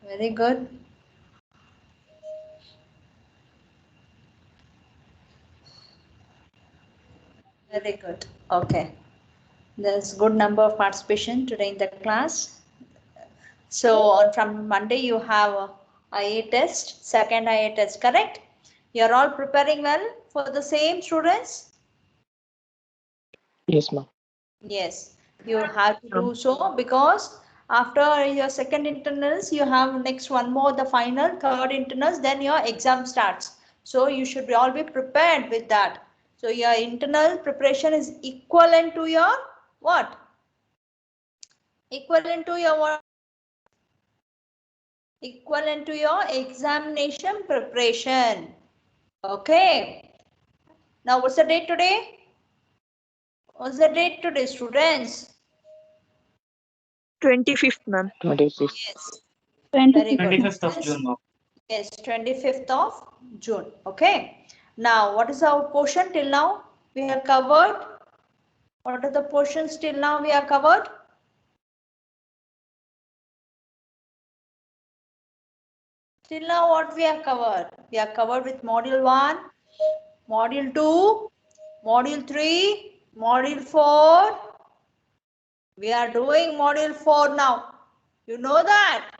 Very good. Very good. Okay. There's good number of participation today in the class. So from Monday you have a IA test, second IA test, correct? You're all preparing well for the same, students? Yes, ma'am. Yes, you have to do so because after your second internals, you have next one more, the final third internals, then your exam starts. So you should all be prepared with that. So your internal preparation is equivalent to your what? Equivalent to your what? Equivalent to your examination preparation. Okay. Now what's the date today? What's the date today, students? 25th, ma'am. 26. Yes. 20. Very good. 25th of June, ma'am. Yes, 25th of June. Okay. Now, what is our portion till now? We have covered. What are the portions till now we have covered? Till now, what we have covered? We have covered with module 1, module 2, module 3, module 4. We are doing module 4 now. You know that?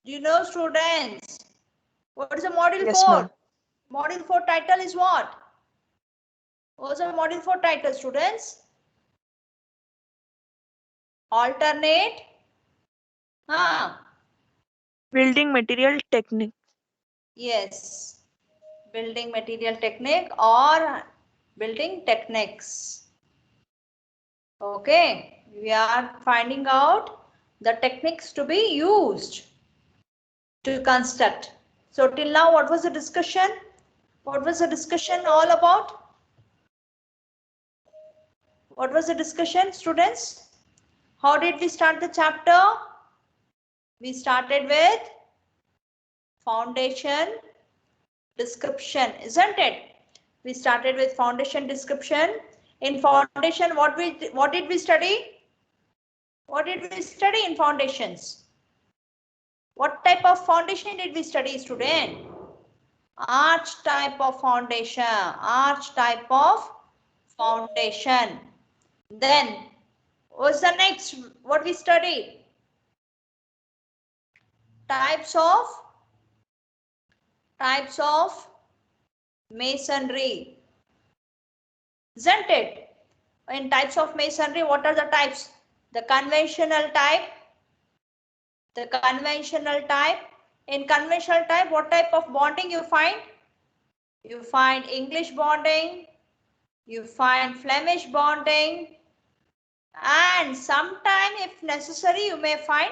Do you know, students? What is the module Yes, 4? ma'am. Module 4 title is what? What's the module 4 title, students? Alternate. Building material technique. Yes. Building material technique or building techniques. Okay. We are finding out the techniques to be used to construct. So till now, what was the discussion? What was the discussion all about? What was the discussion, students? How did we start the chapter? We started with foundation description, isn't it? We started with foundation description. In foundation, what did we study? What did we study in foundations? What type of foundation did we study, student? Arch type of foundation. Arch type of foundation. Then, what's the next? What we studied? Types of masonry. Isn't it? In types of masonry, what are the types? The conventional type. The conventional type. In conventional type, what type of bonding you find? You find English bonding, you find Flemish bonding, and sometime if necessary, you may find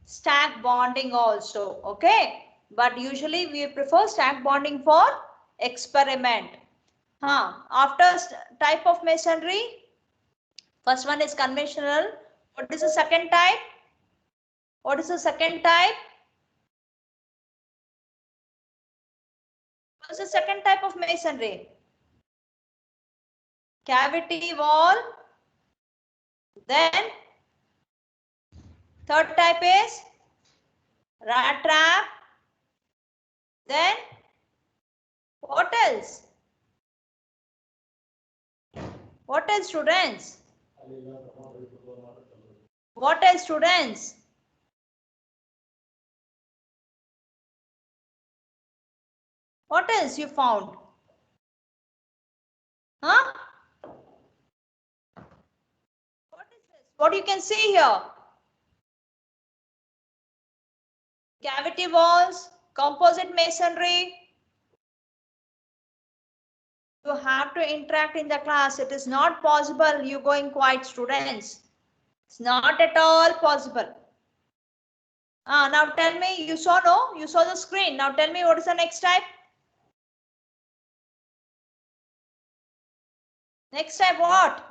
stack bonding also. Okay, but usually we prefer stack bonding for experiment. After type of masonry, first one is conventional. What is the second type? What is the second type? What is the second type of masonry? Cavity wall. Then third type is rat trap. Then what else? What else, students? What else, students? What else you found? Huh? What is this? What you can see here? Cavity walls, composite masonry. You have to interact in the class. It is not possible you going quiet, students. It's not at all possible. Now tell me, you saw, no? You saw the screen. Now tell me what is the next type? Next type what?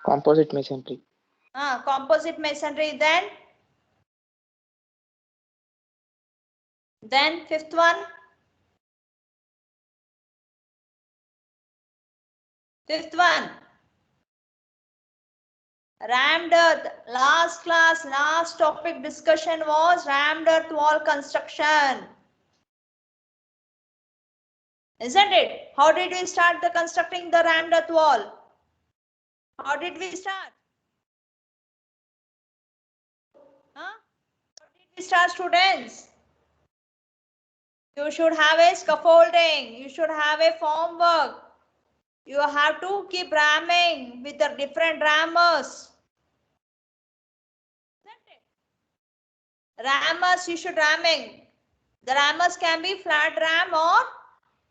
Composite masonry. Composite masonry. Then fifth one. Fifth one. Rammed earth. Last class, last topic discussion was rammed earth wall construction. Isn't it? How did we start the constructing the rammed earth wall? How did we start? Huh? How did we start, students? You should have a scaffolding. You should have a formwork. You have to keep ramming with the different rammers. Rammers, you should ramming. The rammers can be flat ram or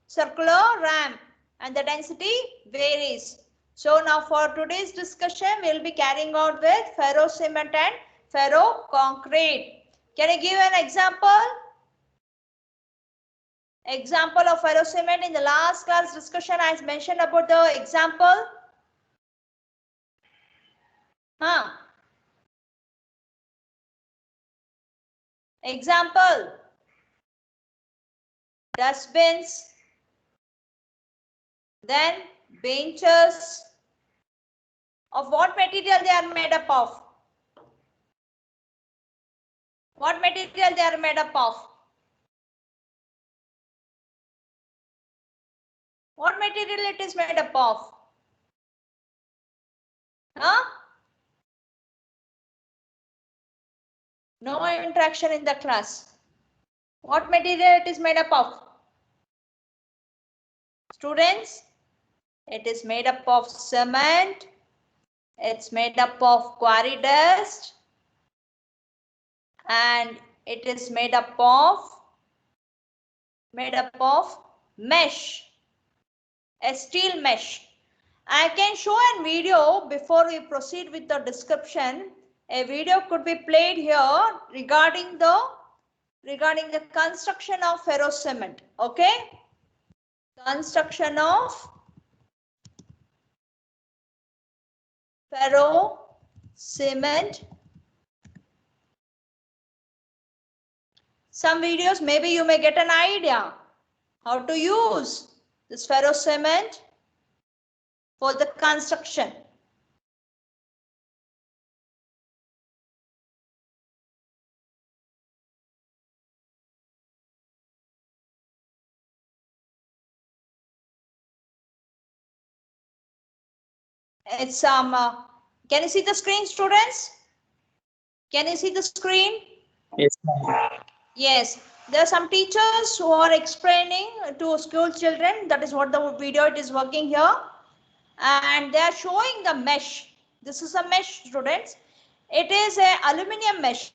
circular ram, and the density varies. So now for today's discussion, we will be carrying out with ferro cement and ferro concrete. Can you give an example? Example of ferro cement. In the last class discussion, I mentioned about the example. Example. Dustbins. Then benches. Of what material they are made up of? What material they are made up of? What material it is made up of? Huh? No interaction in the class. What material it is made up of? Students, it is made up of cement. It's made up of quarry dust. And it is made up of mesh. A steel mesh. I can show a video before we proceed with the description. A video could be played here regarding the construction of ferro cement. Okay? Construction of ferro cement. Some videos, maybe you may get an idea how to use this ferro cement for the construction. It's can you see the screen, students? Can you see the screen? Yes, ma'am. Yes, there are some teachers who are explaining to school children. That is what the video it is working here. And they are showing the mesh. This is a mesh, students. It is a aluminium mesh.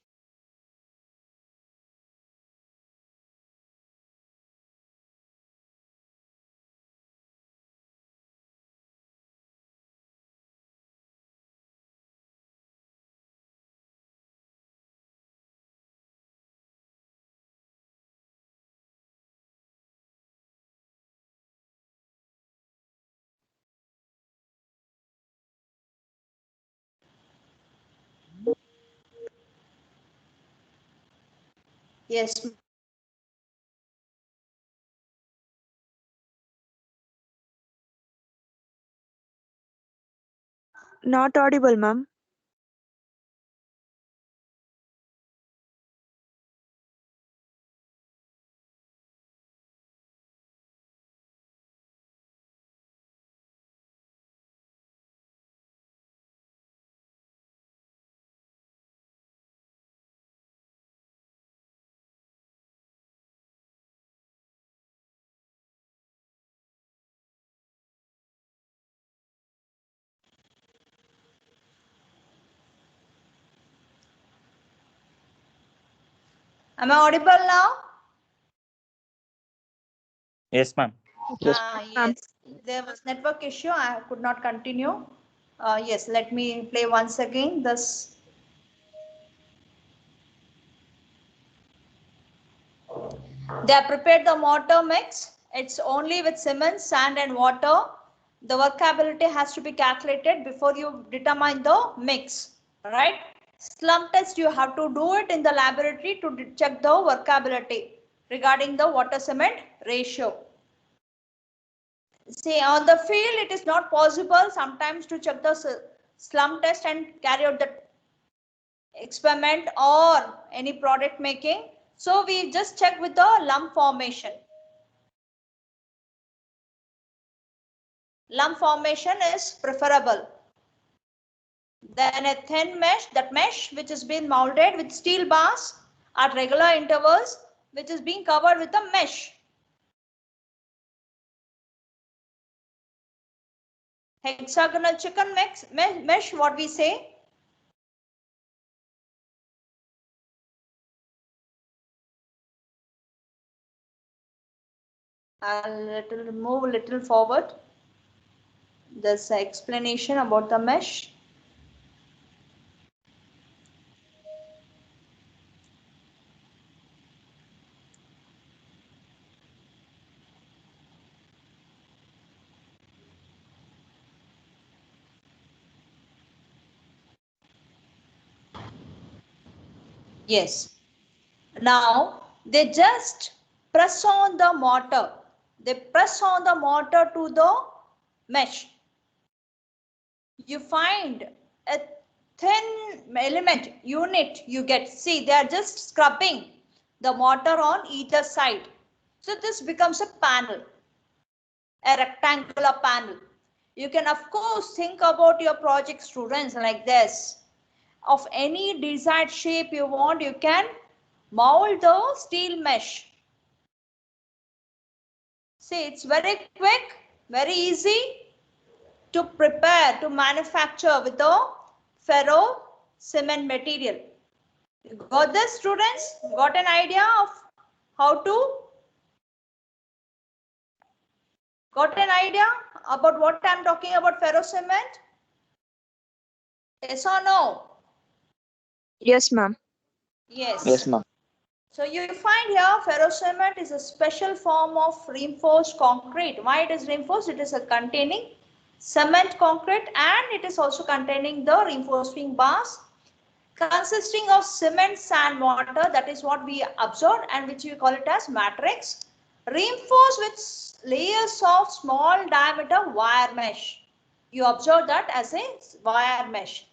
Yes. Not audible, ma'am. Am I audible now? Yes, ma'am. Yes. Yes. There was network issue. I could not continue. Yes, let me play once again. This. They have prepared the mortar mix. It's only with cement, sand and water. The workability has to be calculated before you determine the mix. Right? Slump test you have to do it in the laboratory to check the workability regarding the water cement ratio. See, on the field it is not possible sometimes to check the slump test and carry out the experiment or any product making. So we just check with the lump formation. Lump formation is preferable. Then a thin mesh, that mesh which has been molded with steel bars at regular intervals, which is being covered with a mesh. Hexagonal chicken mesh, what we say? I'll move a little forward. There's an explanation about the mesh. Yes. Now they just press on the mortar. They press on the mortar to the mesh. You find a thin element unit you get. See, they are just scrubbing the mortar on either side. So this becomes a panel, a rectangular panel. You can of course think about your project students like this. Of any desired shape you want, you can mold the steel mesh. See, it's very quick, very easy to prepare, to manufacture with the ferro cement material. You got this, students? Got an idea of how to? Got an idea about what I'm talking about, ferro cement? Yes or no? Yes, ma'am. Yes. Yes, ma'am. So you find here ferro cement is a special form of reinforced concrete. Why it is reinforced? It is containing cement concrete and it is also containing the reinforcing bars consisting of cement, sand, mortar. That is what we observed and which we call it as matrix. Reinforced with layers of small diameter wire mesh. You observe that as a wire mesh.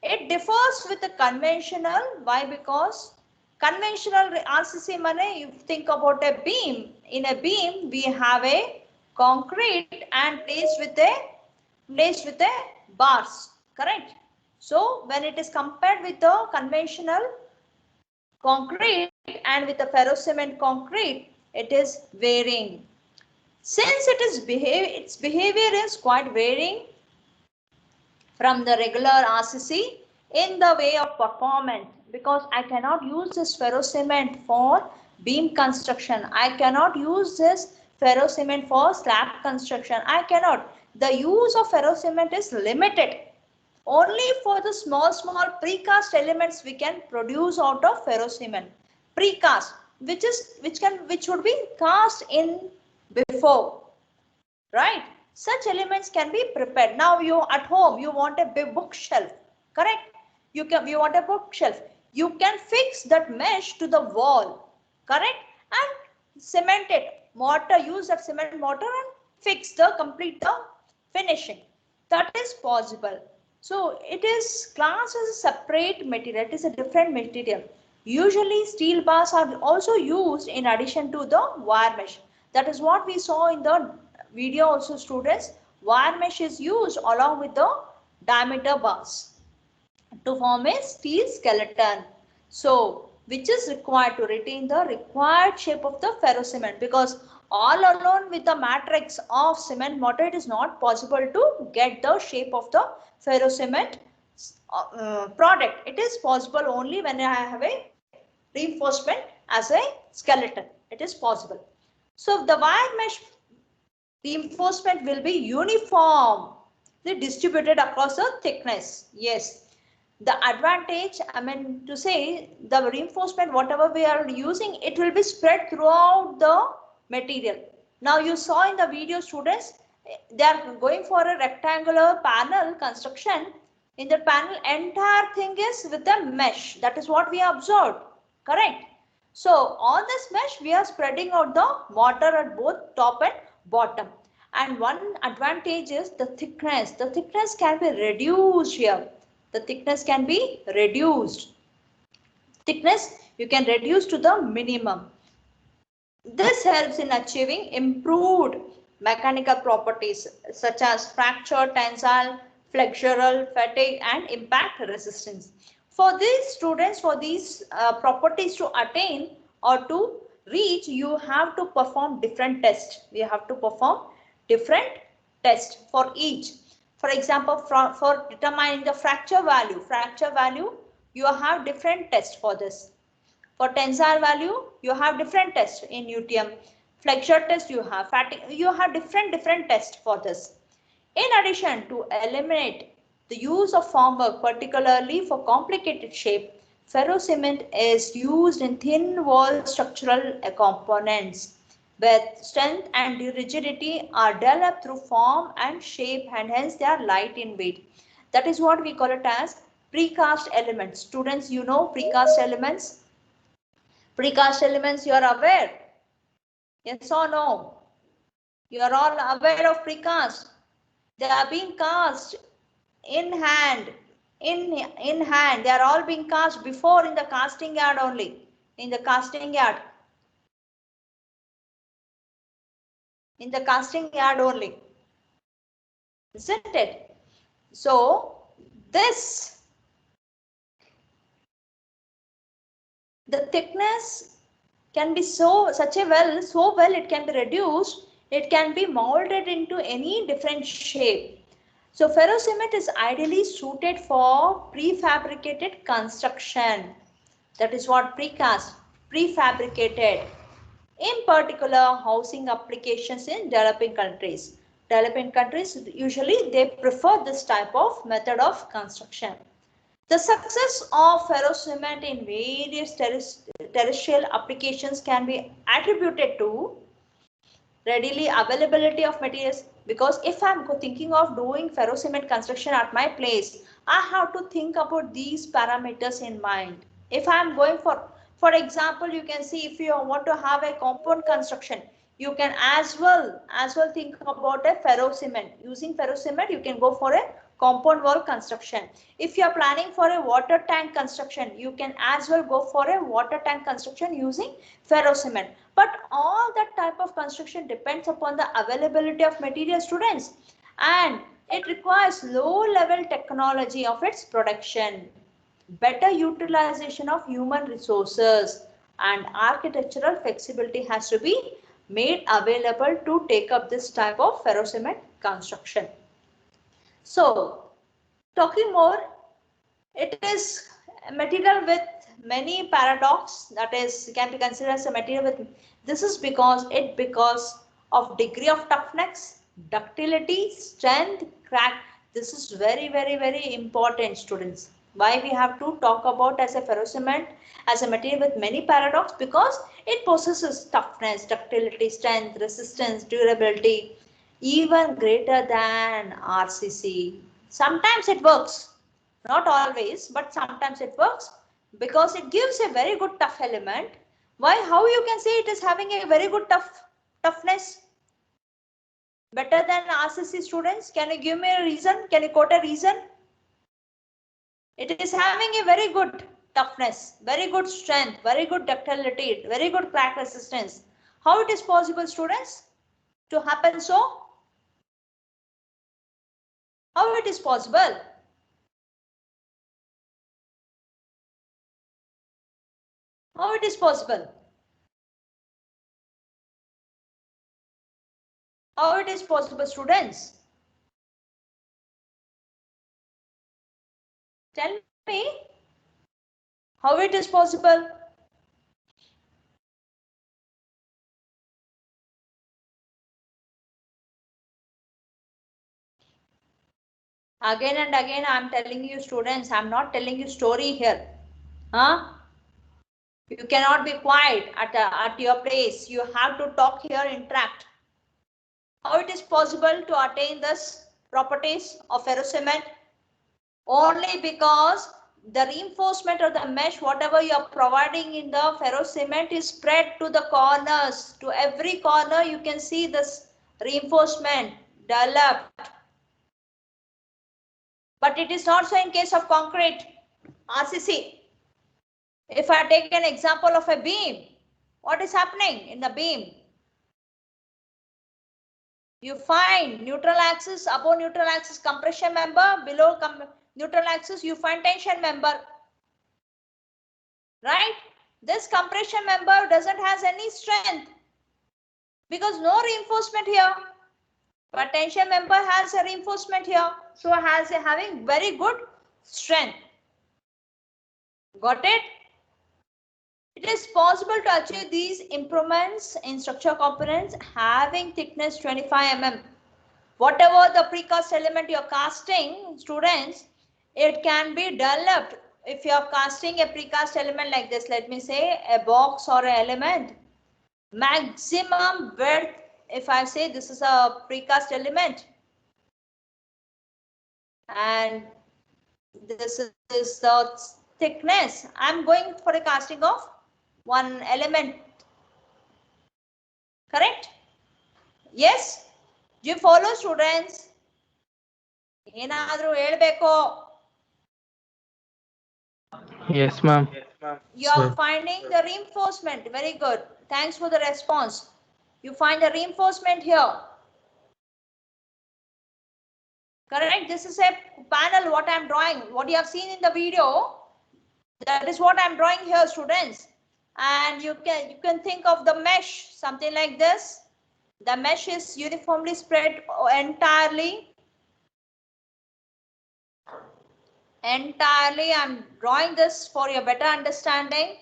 It differs with the conventional. Why? Because conventional RCC money, you think about a beam. In a beam, we have a concrete and placed with a bars. Correct? So when it is compared with the conventional concrete and with the ferro cement concrete, it is varying. Since its behavior is quite varying from the regular RCC in the way of performance, because I cannot use this ferro cement for beam construction. I cannot use this ferro cement for slab construction. I cannot. The use of ferro cement is limited. Only for the small precast elements we can produce out of ferro cement. Precast, which would be cast in before, right? Such elements can be prepared. Now you at home, you want a big bookshelf, correct? You want a bookshelf. You can fix that mesh to the wall, correct? And cement it, mortar, use that cement mortar and complete the finishing. That is possible. So it is classed as a separate material. It is a different material. Usually steel bars are also used in addition to the wire mesh. That is what we saw in the video also, students. Wire mesh is used along with the diameter bars to form a steel skeleton. So which is required to retain the required shape of the ferro cement, because all alone with the matrix of cement mortar it is not possible to get the shape of the ferro cement product. It is possible only when I have a reinforcement as a skeleton. It is possible. So the wire mesh reinforcement will be uniformly distributed across the thickness. Yes. The advantage, I mean to say, the reinforcement whatever we are using, it will be spread throughout the material. Now you saw in the video, students, they are going for a rectangular panel construction. In the panel, entire thing is with a mesh. That is what we observed, correct? So on this mesh we are spreading out the mortar at both top and bottom, And one advantage is the thickness. The thickness can be reduced here. The thickness can be reduced. Thickness you can reduce to the minimum. This helps in achieving improved mechanical properties such as fracture, tensile, flexural, fatigue, and impact resistance. For these students, for these properties to attain or to reach, you have to perform different tests. We have to perform different tests for each. For example, for determining the fracture value, you have different tests for this. For tensile value, you have different tests in UTM. Flexure test you have, you have different tests for this. In addition, to eliminate the use of formwork, particularly for complicated shape, ferrocement is used in thin wall structural components where strength and rigidity are developed through form and shape, and hence they are light in weight. That is what we call it as precast elements. Students, you know precast elements. Precast elements, you are aware? Yes or no? You are all aware of precast. They are being cast in hand. In hand. They are all being cast before in the casting yard only. In the casting yard. In the casting yard only. Isn't it? So, this, the thickness can be so well it can be reduced, it can be molded into any different shape. So ferrocement is ideally suited for prefabricated construction. That is what precast, prefabricated. In particular, housing applications in developing countries. Developing countries usually they prefer this type of method of construction. The success of ferrocement in various terrestrial applications can be attributed to readily availability of materials, because if I'm thinking of doing ferrocement construction at my place, I have to think about these parameters in mind. If I'm going for example, you can see if you want to have a compound construction, you can as well think about a ferrocement. Using ferrocement, you can go for a compound wall construction. If you are planning for a water tank construction, you can as well go for a water tank construction using ferrocement. But all that type of construction depends upon the availability of material, students, and it requires low level technology of its production, better utilization of human resources, and architectural flexibility has to be made available to take up this type of ferrocement construction. So, talking more, it is a material with many paradox, that is can be considered as a material with, this is because of degree of toughness, ductility, strength, crack. This is very important, students. Why we have to talk about as a ferrocement as a material with many paradox? Because it possesses toughness, ductility, strength, resistance, durability, even greater than RCC. Sometimes it works, not always, but sometimes it works because it gives a very good tough element. Why? How you can say it is having a very good toughness? Better than RCC, students? Can you give me a reason? Can you quote a reason? It is having a very good toughness, very good strength, very good ductility, very good crack resistance. How it is possible, students, to happen so? How it is possible? How it is possible? How it is possible, students? Tell me how it is possible. Again and again I am telling you, students, I am not telling you story here. Huh? You cannot be quiet at your place. You have to talk here, interact. How it is possible to attain this properties of ferrocement? Only because the reinforcement of the mesh, whatever you are providing in the ferrocement, is spread to the corners. To every corner you can see this reinforcement developed. But it is not so in case of concrete. RCC. If I take an example of a beam, what is happening in the beam? You find neutral axis, above neutral axis compression member, below neutral axis you find tension member. Right? This compression member doesn't has any strength because no reinforcement here. But tension member has a reinforcement here, so having very good strength. Got it? It is possible to achieve these improvements in structural components having thickness 25 mm. Whatever the precast element you are casting, students, it can be developed. If you are casting a precast element like this, let me say a box or an element, maximum width, if I say this is a precast element, and this is the thickness, I'm going for a casting of one element. Correct? Yes? Do you follow, students? Yes, ma'am. You are finding the reinforcement. Very good. Thanks for the response. You find the reinforcement here. Correct? This is a panel what I am drawing. What you have seen in the video, that is what I am drawing here, students. And you can think of the mesh, something like this. The mesh is uniformly spread entirely. I'm drawing this for your better understanding.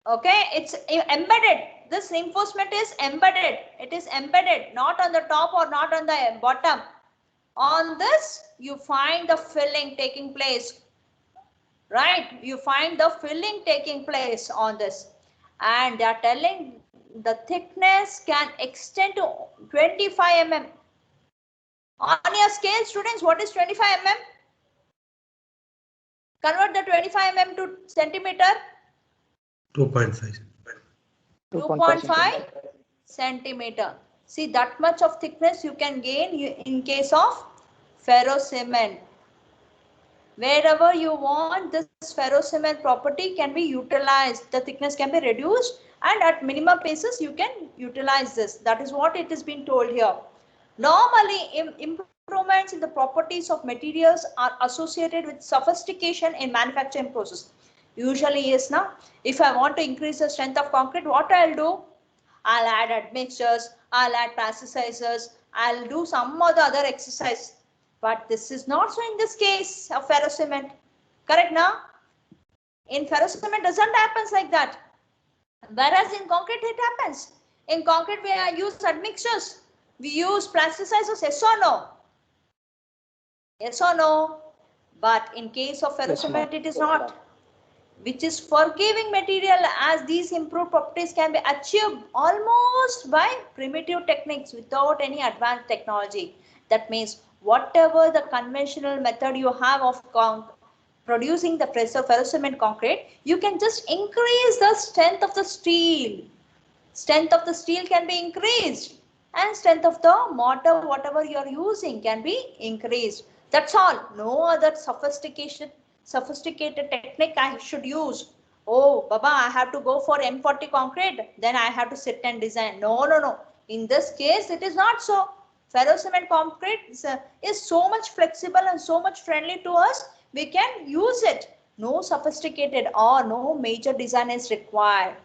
Okay, it's embedded. This reinforcement is embedded. It is embedded, not on the top or not on the bottom. On this, you find the filling taking place. Right? You find the filling taking place on this. And they are telling the thickness can extend to 25 mm. On your scale, students, what is 25 mm? Convert the 25 mm to centimeter. 2.5. 2.5 centimeter. See, that much of thickness you can gain in case of ferrocement. Wherever you want, this ferrocement property can be utilized. The thickness can be reduced, and at minimum basis you can utilize this. That is what it is being told here. Normally, improvements in the properties of materials are associated with sophistication in manufacturing process. Usually, yes, now, if I want to increase the strength of concrete, what I'll do? I'll add admixtures, I'll add plasticizers, I'll do some of the other exercise. But this is not so in this case of ferrocement. Correct now? In ferrocement doesn't happen like that. Whereas in concrete it happens. In concrete we use admixtures. We use plasticizers, yes or no? Yes or no? But in case of ferrocement it is not. Which is forgiving material, as these improved properties can be achieved almost by primitive techniques without any advanced technology. That means whatever the conventional method you have of producing the ferrocement concrete, you can just increase the strength of the steel. Strength of the steel can be increased, and strength of the mortar, whatever you are using, can be increased. That's all. No other sophisticated technique I should use. Oh, Baba, I have to go for M40 concrete, then I have to sit and design. No. In this case, it is not so. Ferrocement concrete is so much flexible and so much friendly to us. We can use it. No sophisticated or no major design is required.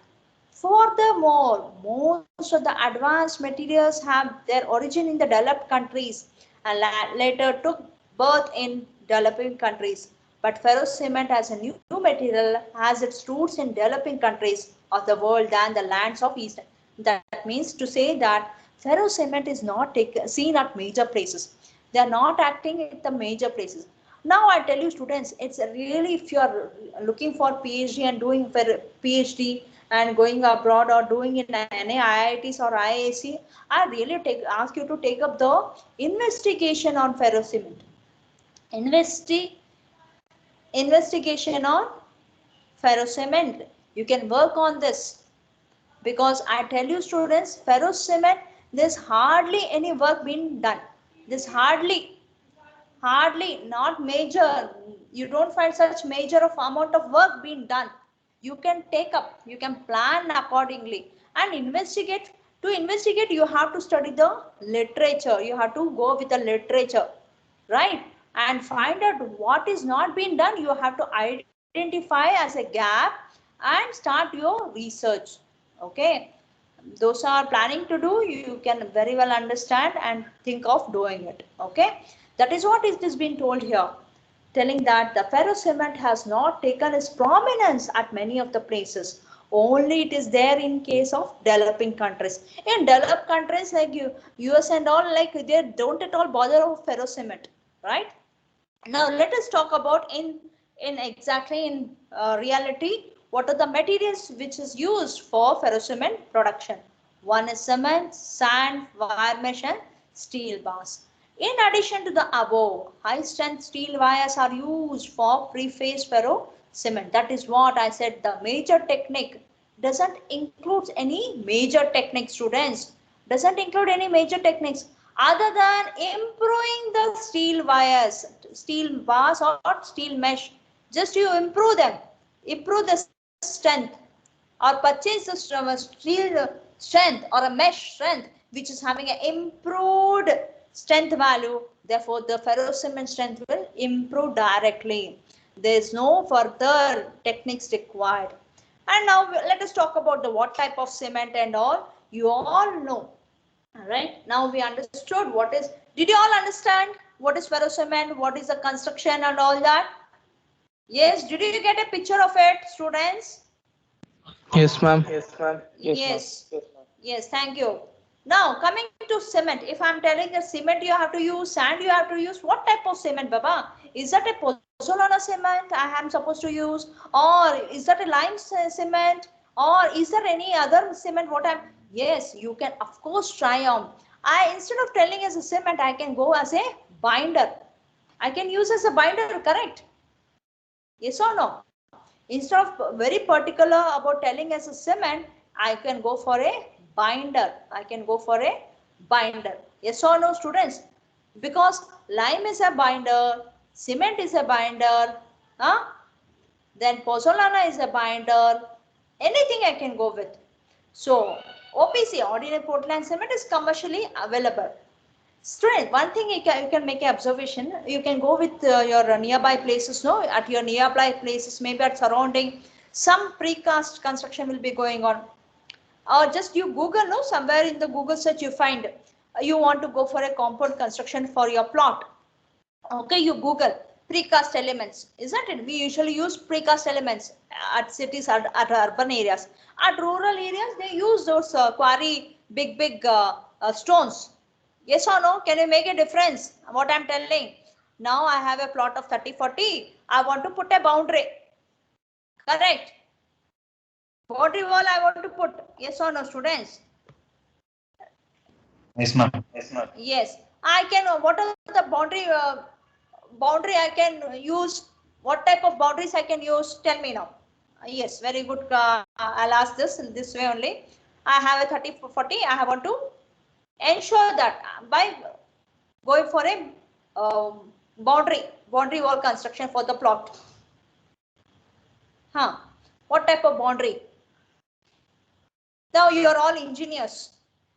Furthermore, most of the advanced materials have their origin in the developed countries and later took birth in developing countries. But ferrocement as a new material has its roots in developing countries of the world than the lands of East. That means to say that ferrocement is not seen at major places. They are not acting at the major places. Now I tell you students, it's really, if you are looking for PhD and doing PhD and going abroad or doing in any IITs or IISc, I really ask you to take up the investigation on ferrocement. Investigation on ferrocement. You can work on this, because I tell you students, ferrous cement, there's hardly any work being done. There's hardly, not major. You don't find such major of amount of work being done. You can take up, you can plan accordingly and investigate. To investigate, you have to study the literature. You have to go with the literature, right? And find out what is not being done. You have to identify as a gap and start your research. Okay, those are planning to do, you can very well understand and think of doing it. Okay, that is what is being told here, telling that the ferrous cement has not taken its prominence at many of the places. Only it is there in case of developing countries. In developed countries like US and all, like they don't at all bother of ferrous cement, right? Now let us talk about in exactly in reality, what are the materials which is used for ferrocement production. One is cement, sand, wire mesh and steel bars. In addition to the above, high strength steel wires are used for pre-phase ferro cement. That is what I said, the major technique doesn't include any major technique, students. Doesn't include any major techniques other than improving the steel wires, steel bars or steel mesh. Just you improve them, improve the strength, or purchase the steel strength or a mesh strength which is having an improved strength value. Therefore, the ferrocement strength will improve directly. There is no further techniques required. And now let us talk about the what type of cement and all. You all know. All right. Now we understood what is. Did you all understand what is ferrocement? What is the construction and all that? Yes. Did you get a picture of it, students? Yes, ma'am. Yes. Yes. Thank you. Now coming to cement. If I'm telling a cement, you have to use sand. You have to use what type of cement, Baba? Is that a pozzolana cement I am supposed to use, or is that a lime cement, or is there any other cement? What I'm Yes, you can of course try on. I instead of telling as a cement, I can go as a binder. I can use as a binder, correct? Yes or no? Instead of very particular about telling as a cement, I can go for a binder. I can go for a binder. Yes or no, students? Because lime is a binder, cement is a binder, huh? Then pozzolana is a binder. Anything I can go with. So OPC, ordinary Portland cement, is commercially available. Student, one thing you can make an observation. You can go with your nearby places, no? At your nearby places, maybe at surrounding, some precast construction will be going on. Or just you Google, no? Somewhere in the Google search you find you want to go for a compound construction for your plot. Okay, you Google precast elements, isn't it? We usually use precast elements at cities, at urban areas. At rural areas, they use those quarry big stones. Yes or no? Can you make a difference? What I'm telling. Now I have a plot of 30-40. I want to put a boundary. Correct. Boundary wall I want to put. Yes or no, students? Yes, ma'am. Yes. I can. What are the boundary? Boundary I can use. What type of boundaries I can use? Tell me now. Yes, very good. I'll ask this in this way only. I have a 30-40. I want to ensure that by going for a boundary wall construction for the plot. What type of boundary? Now you are all engineers.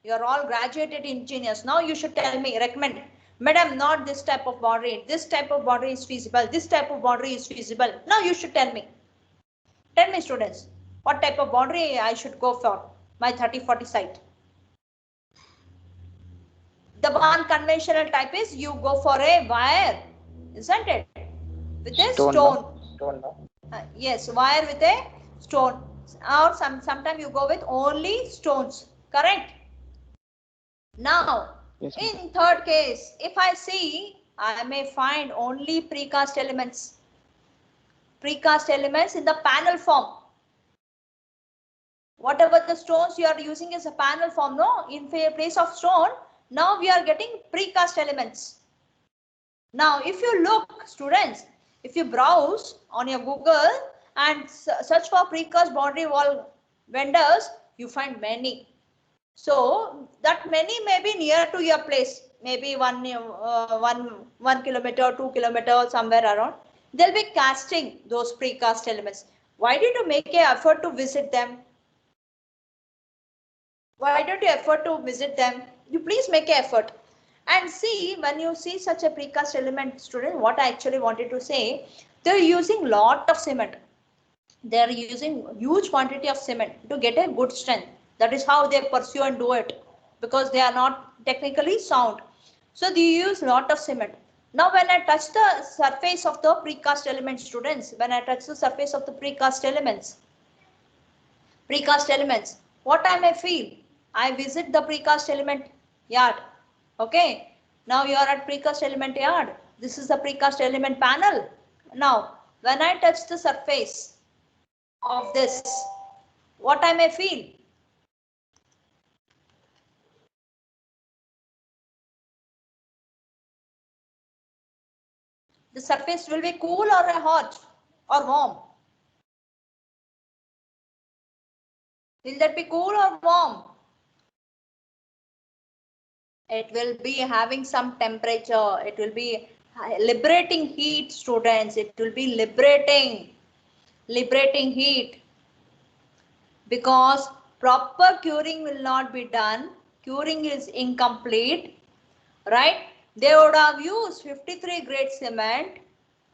You are all graduated engineers. Now you should tell me, recommend. Madam, not this type of boundary. This type of boundary is feasible. This type of boundary is feasible. Now you should tell me. Tell me, students, what type of boundary I should go for my 30-40 site. The one conventional type is you go for a wire, isn't it? With a stone. Yes, wire with a stone. Or sometimes you go with only stones. Correct? Now, yes, in third case, if I see, I may find only precast elements. Precast elements in the panel form. Whatever the stones you are using is a panel form, no? In place of stone, now we are getting precast elements. Now, if you look, students, if you browse on your Google, and search for precast boundary wall vendors, you find many. So that many may be near to your place, maybe 1 kilometer, 2 kilometer, somewhere around. They'll be casting those precast elements. Why did you make an effort to visit them? Why don't you effort to visit them? You please make an effort. And see, when you see such a precast element, student, what I actually wanted to say, they're using lot of cement. They're using huge quantity of cement to get a good strength. That is how they pursue and do it, because they are not technically sound. So they use lot of cement. Now when I touch the surface of the precast elements, students, when I touch the surface of the precast elements, what I may feel? I visit the precast element yard. Okay, now you are at precast element yard. This is the precast element panel. Now when I touch the surface of this, what I may feel? The surface will be cool or hot or warm? Will that be cool or warm? It will be having some temperature. It will be liberating heat, students. It will be liberating heat, because proper curing will not be done. Curing is incomplete, right? They would have used 53 grade cement,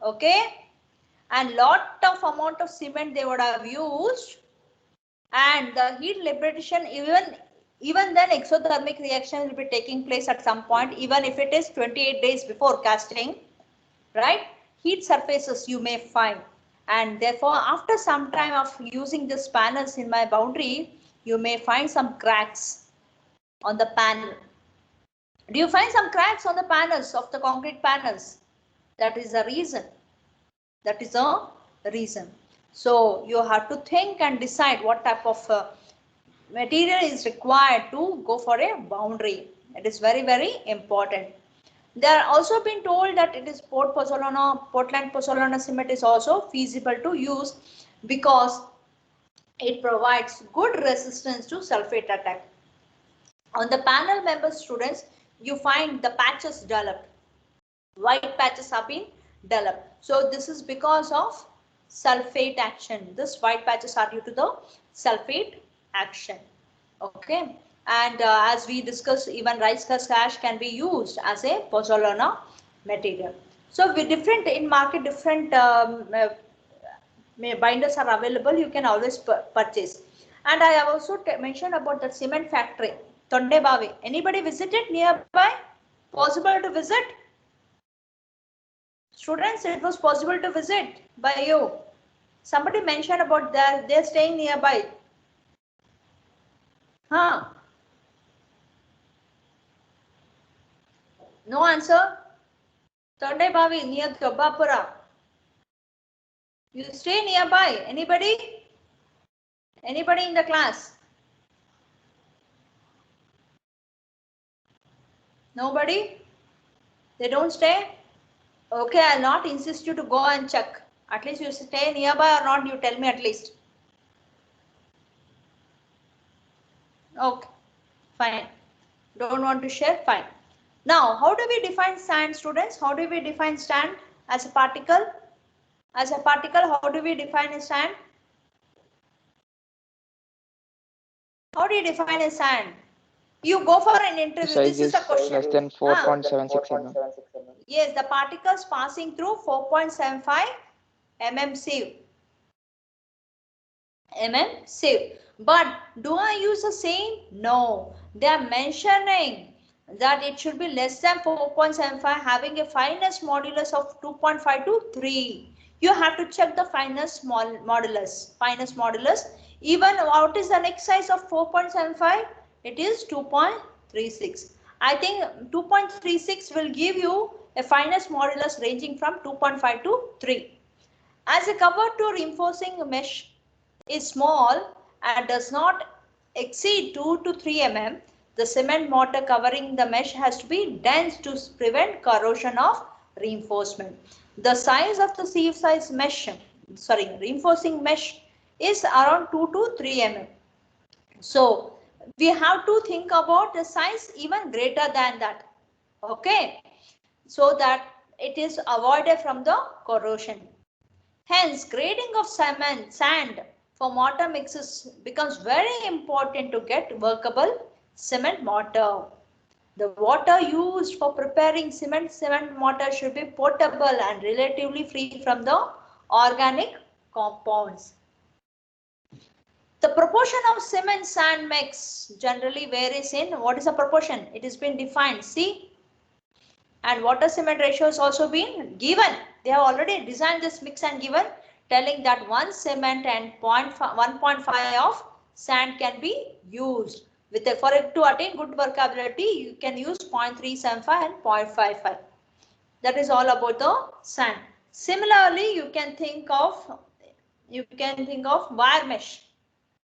okay, and lot of amount of cement they would have used, and the heat liberation, even then exothermic reaction will be taking place at some point, even if it is 28 days before casting, right? Heat surfaces you may find, and therefore after some time of using these panels in my boundary, you may find some cracks on the panel. Do you find some cracks on the panels of the concrete panels? That is the reason. That is a reason. So you have to think and decide what type of material is required to go for a boundary. It is very, very important. They are also been told that it is Portland Pozzolana cement is also feasible to use, because it provides good resistance to sulfate attack. On the panel member, students, you find the patches developed. White patches have been developed. So this is because of sulfate action. This white patches are due to the sulfate action. Okay. And as we discussed, even rice husk ash can be used as a pozzolana material. So with different in market, different binders are available. You can always purchase. And I have also mentioned about the cement factory, Tondebavi. Anybody visited nearby? Possible to visit? Students, it was possible to visit by you. Somebody mentioned about that they're staying nearby. Huh? No answer? Tondebavi near Gabapura. You stay nearby. Anybody? Anybody in the class? Nobody? They don't stay? Okay, I'll not insist you to go and check. At least you stay nearby or not, you tell me at least. Okay, fine. Don't want to share? Fine. Now, how do we define sand, students? How do we define sand as a particle? As a particle, how do we define a sand? How do you define a sand? You go for an interview. This is a question. Less than 4.76 mm. Yes, the particles passing through 4.75 mm sieve. But do I use the same? No. They are mentioning that it should be less than 4.75, having a fineness modulus of 2.5 to 3. You have to check the fineness modulus. Fineness modulus. Even what is the next size of 4.75? It is 2.36. I think 2.36 will give you a fineness modulus ranging from 2.5 to 3. As a cover to reinforcing mesh is small and does not exceed 2 to 3 mm, the cement mortar covering the mesh has to be dense to prevent corrosion of reinforcement. The size of the sieve size mesh reinforcing mesh is around 2 to 3 mm. So we have to think about the size even greater than that. Okay, so that it is avoided from the corrosion. Hence, grading of cement, sand for mortar mixes becomes very important to get workable cement mortar. The water used for preparing cement mortar should be potable and relatively free from the organic compounds. The proportion of cement sand mix generally varies in what is the proportion? It has been defined. See, and water cement ratio has also been given. They have already designed this mix and given, telling that 1 cement and 1.5 of sand can be used. For it to attain good workability, you can use 0.375 and 0.55. That is all about the sand. Similarly, you can think of wire mesh.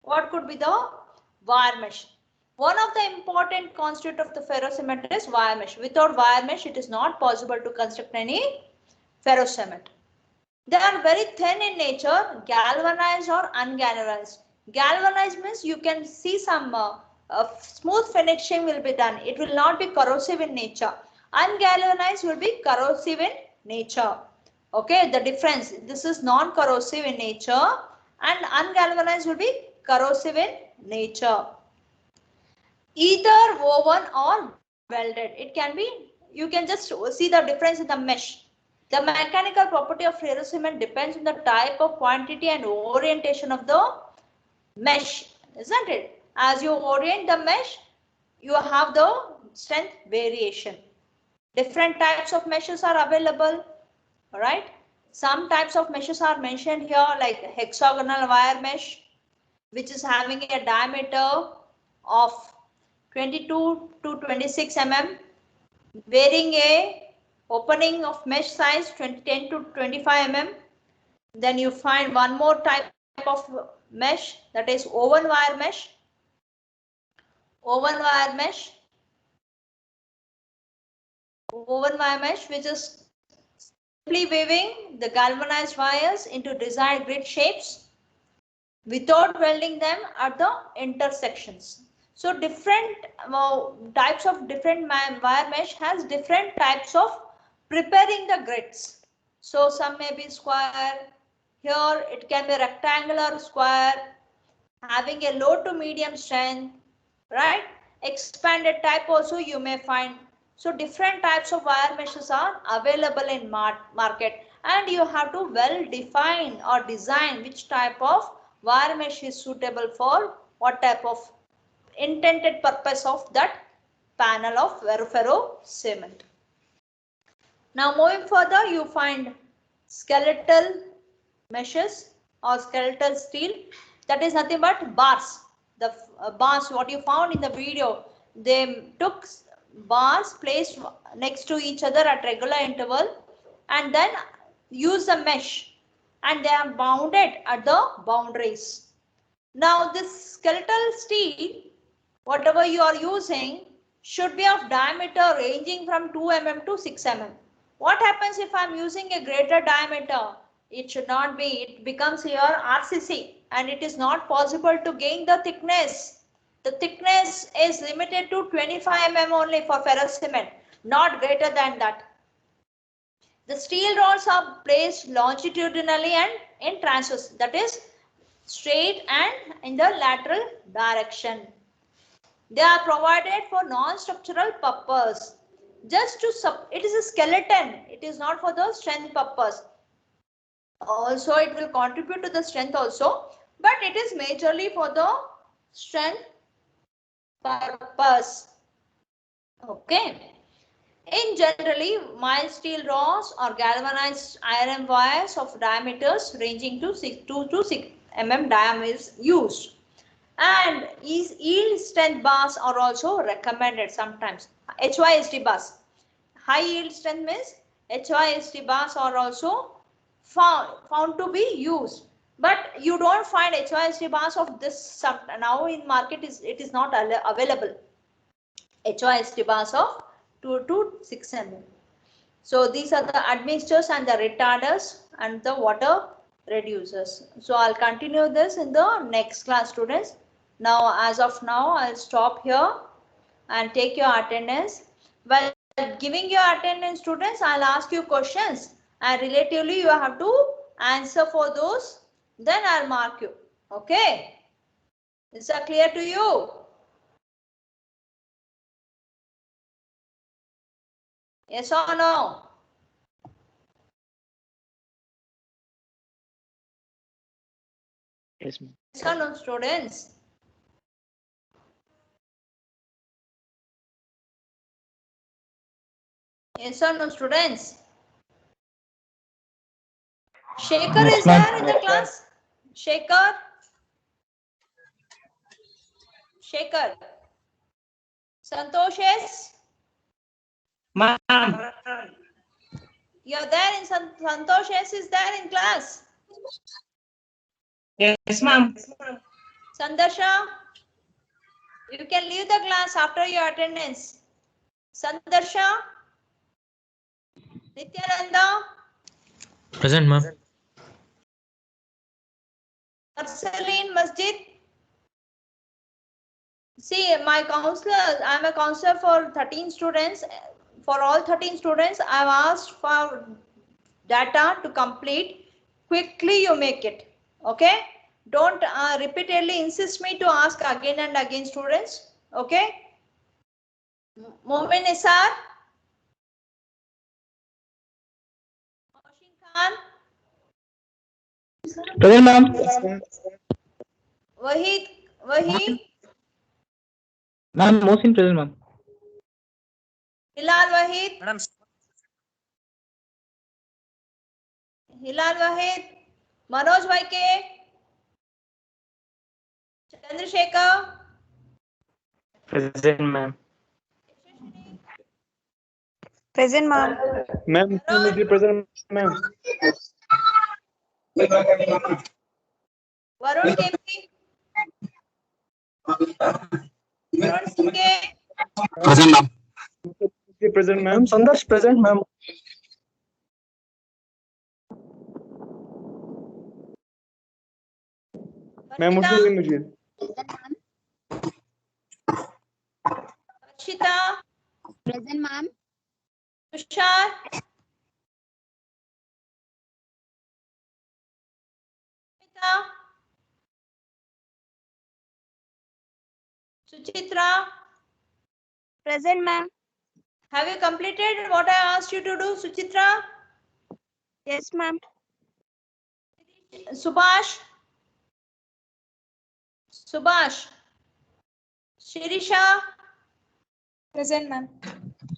What could be the wire mesh? One of the important constituent of the ferro cement is wire mesh. Without wire mesh, it is not possible to construct any ferro cement. They are very thin in nature, galvanized or ungalvanized. Galvanized means you can see some smooth finishing will be done. It will not be corrosive in nature. Ungalvanized will be corrosive in nature. Okay, the difference. This is non-corrosive in nature and ungalvanized will be corrosive in nature. Either woven or welded. It can be, you can just see the difference in the mesh. The mechanical property of ferro cement depends on the type of quantity and orientation of the mesh, isn't it? As you orient the mesh, you have the strength variation. Different types of meshes are available, all right? Some types of meshes are mentioned here, like hexagonal wire mesh, which is having a diameter of 22 to 26 mm, varying a opening of mesh size 10 to 25 mm. Then you find one more type of mesh, that is woven wire mesh. Woven wire mesh, which is simply weaving the galvanized wires into desired grid shapes without welding them at the intersections. So different types of different wire mesh has different types of preparing the grids. So some may be square, here it can be rectangular, square, having a low to medium strength, right? Expanded type also you may find. So different types of wire meshes are available in market, and you have to well define or design which type of wire mesh is suitable for what type of intended purpose of that panel of ferro cement. Now moving further, you find skeletal meshes or skeletal steel, that is nothing but bars. The bars what you found in the video, they took bars placed next to each other at regular interval and then use the mesh, and they are bounded at the boundaries. Now this skeletal steel, whatever you are using, should be of diameter ranging from 2 mm to 6 mm. What happens if I am using a greater diameter? It should not be. It becomes here RCC and it is not possible to gain the thickness. The thickness is limited to 25 mm only for ferro cement, not greater than that. The steel rods are placed longitudinally and in transverse, that is straight and in the lateral direction. They are provided for non-structural purpose. It is a skeleton. It is not for the strength purpose. Also, it will contribute to the strength also, but it is majorly for the strength purpose. Okay. In generally, mild steel rods or galvanized iron wires of diameters ranging to 2 to 6 mm diameter is used. And yield strength bars are also recommended sometimes. HYSD bars. High yield strength means HYSD bars are also found to be used. But you don't find HYSD bars of this now in market. It is not available. HYSD bars of 2 to 6 mm. So these are the admixtures and the retarders and the water reduces. So I'll continue this in the next class, students. Now, as of now, I'll stop here and take your attendance. While giving your attendance, students, I'll ask you questions and relatively you have to answer for those. Then I'll mark you. Okay? Is that clear to you? Yes or no? Yes, ma'am. Yes or no, students? Yes or no, students? Shekhar is there in the class? Shekhar? Shekhar. Santosh is? Ma'am. You're there in Santosh is there in class? Yes, ma'am. Sandarsha? You can leave the class after your attendance. Sandarsha? Nityananda? Present, ma'am. Arsaleen Masjid? See, my counselor, I'm a counselor for 13 students. For all 13 students, I've asked for data to complete. Quickly you make it. Okay? Don't repeatedly insist me to ask again and again, students. Okay? Momin Nisar? Oshin Khan? Present, ma'am. Wahid? Ma'am, Mohsin present, ma'am. Hilal Wahid? Madam. Hilal Wahid? Manoj Vaike? Chandrasekhar? Present, ma'am. Present, ma'am. Ma'am, present, ma'am. Varun KP? Varun CK? Present, ma'am. Present, ma'am. Sandarsh present, ma'am. Ma'am, Muslim Mujib. Arshita? Present, ma'am. Tushar? Suchitra? Present, ma'am. Have you completed what I asked you to do, Suchitra? Yes, ma'am. Subhash? Subhash? Shirisha? Present, ma'am.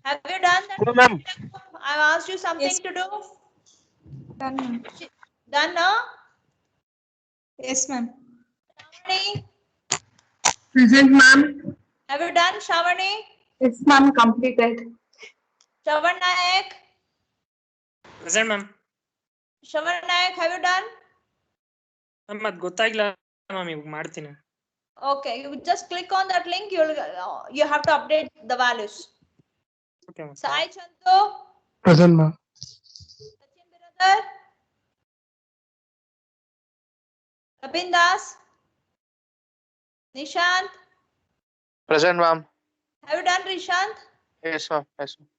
Have you done that? Hello, ma'am. I've asked you something Yes. to do. Done, ma'am. Done, no? Yes, ma'am. Shavani? Present, ma'am. Have you done, Shavani? Yes, ma'am. Completed. Shravan Nayak? Present, ma'am. Shravan Nayak, have you done? Ma'am, ಅದು ಗೊತ್ತಾಗಿಲ್ಲ ma'am ಇವಾಗ ಮಾಡ್ತೀನಿ. Okay, you just click on that link. You have to update the values. Okay, ma'am. Sai Chandu? Present, ma'am. Sachin Biradar? Kapin Das? Nishant? Present, ma'am. Have you done Rishant? Yes, ma'am. Yes, ma'am.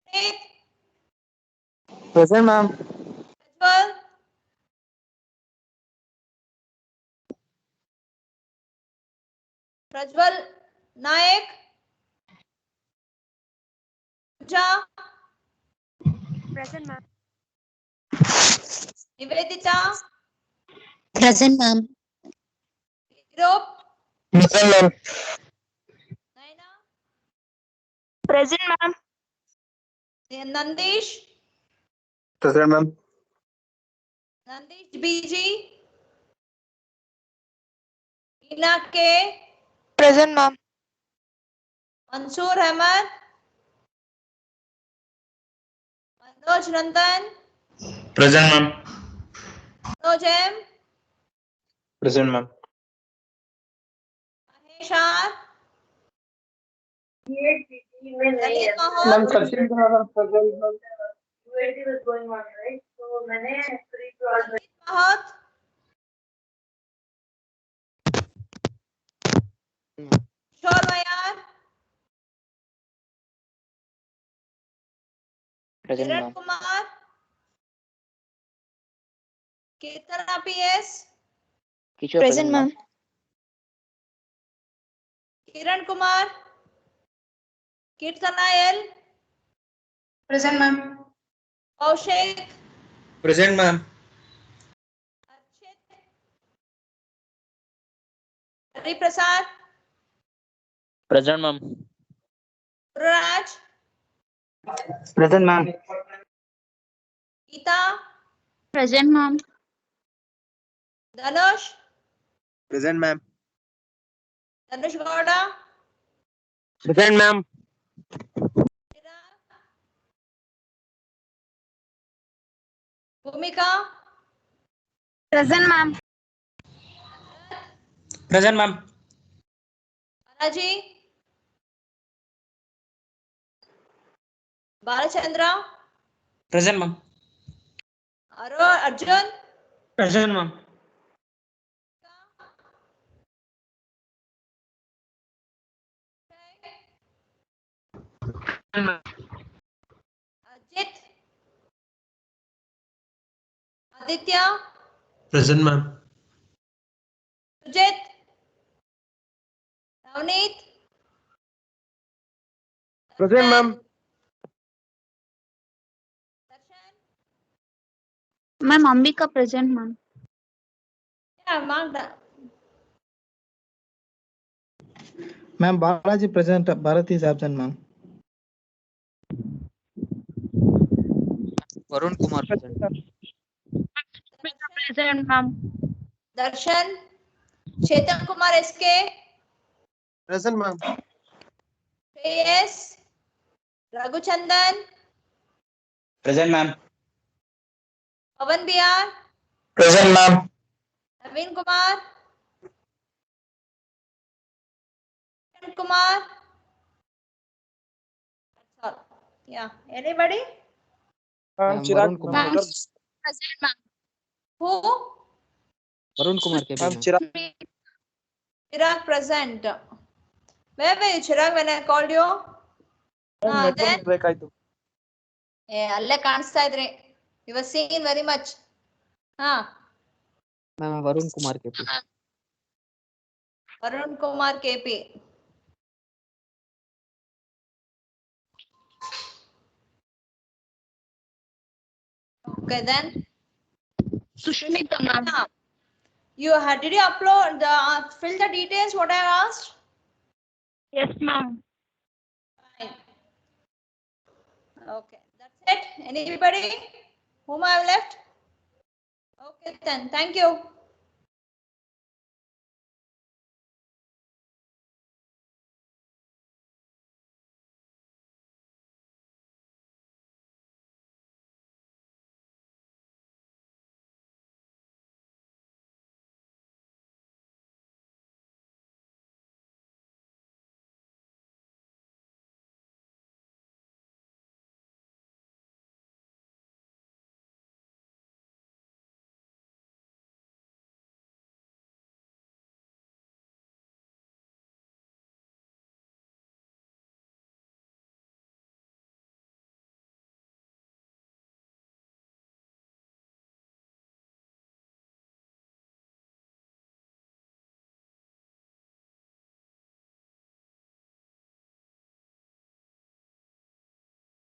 Puneet? Present, ma'am. Prajwal? Prajwal Nayak? Pooja? Present, ma'am. Nivedita? Present, ma'am. Europe? Present, ma'am. Naina? Present, ma'am. Nandish? Present, ma'am. Nandish BG? Ina K? Present, ma'am. Mansoor Ahmed? Manoj Nandan? Present, ma'am. Manoj M? Present, ma'am. Mahesh R? Lalit Mahal? Ma'am, Sachin present, ma'am. Lalit Anahat. Kishore Mayar. Present, Kiran ma'am. Kumar. Kirtana PS. Kishore Present, ma'am. Kiran Kumar. Kirtana L. Present, ma'am. Kaushik. Present, ma'am. Archit. Hari Prasad. Present, ma'am. Raj. Present, ma'am. Geeta. Present, ma'am. Dhanush. Present, ma'am. Dhanush Gowda. Present, ma'am. Bhumika. Present, ma'am. Present, ma'am. Balaji. Balachandra. Present, ma'am. Arjun. Present, ma'am. Ajit. Aditya. Present, ma'am. Sujit. Navneet. Present, ma'am. Darshan. Ma'am, Ambika present, ma'am. Yeah, mark that. Ma'am, Balaji present, Bharat is absent, ma'am. Varun Kumar present. Present, ma'am. Darshan. Chetan Kumar SK. Present, ma'am. Shreyas. Raghuchandan. Present, ma'am. Pavan BR. Present, ma'am. Naveen Kumar. Kiran Kumar. That's all. Yeah. Anybody? Ma'am, Varun Chirag. Kumar. Ma'am, Present, ma'am. Who? Varun Kumar KP, Ma'am, ma'am. Chirag. Chirag present. Where were you, Chirag, when I called you? Ma'am, Then network break ಆಯ್ತು. ಅಲ್ಲೇ ಕಾಣಿಸ್ತಾ ಇದ್ರಿ. You were seen very much. Ma'am, Varun Kumar KP. Varun Kumar KP. Okay, then. Sushmita, ma'am. Yeah. Did you upload the fill the details what I asked? Yes, ma'am. Fine. Okay, that's it. Anybody whom I have left? Okay, then. Thank you.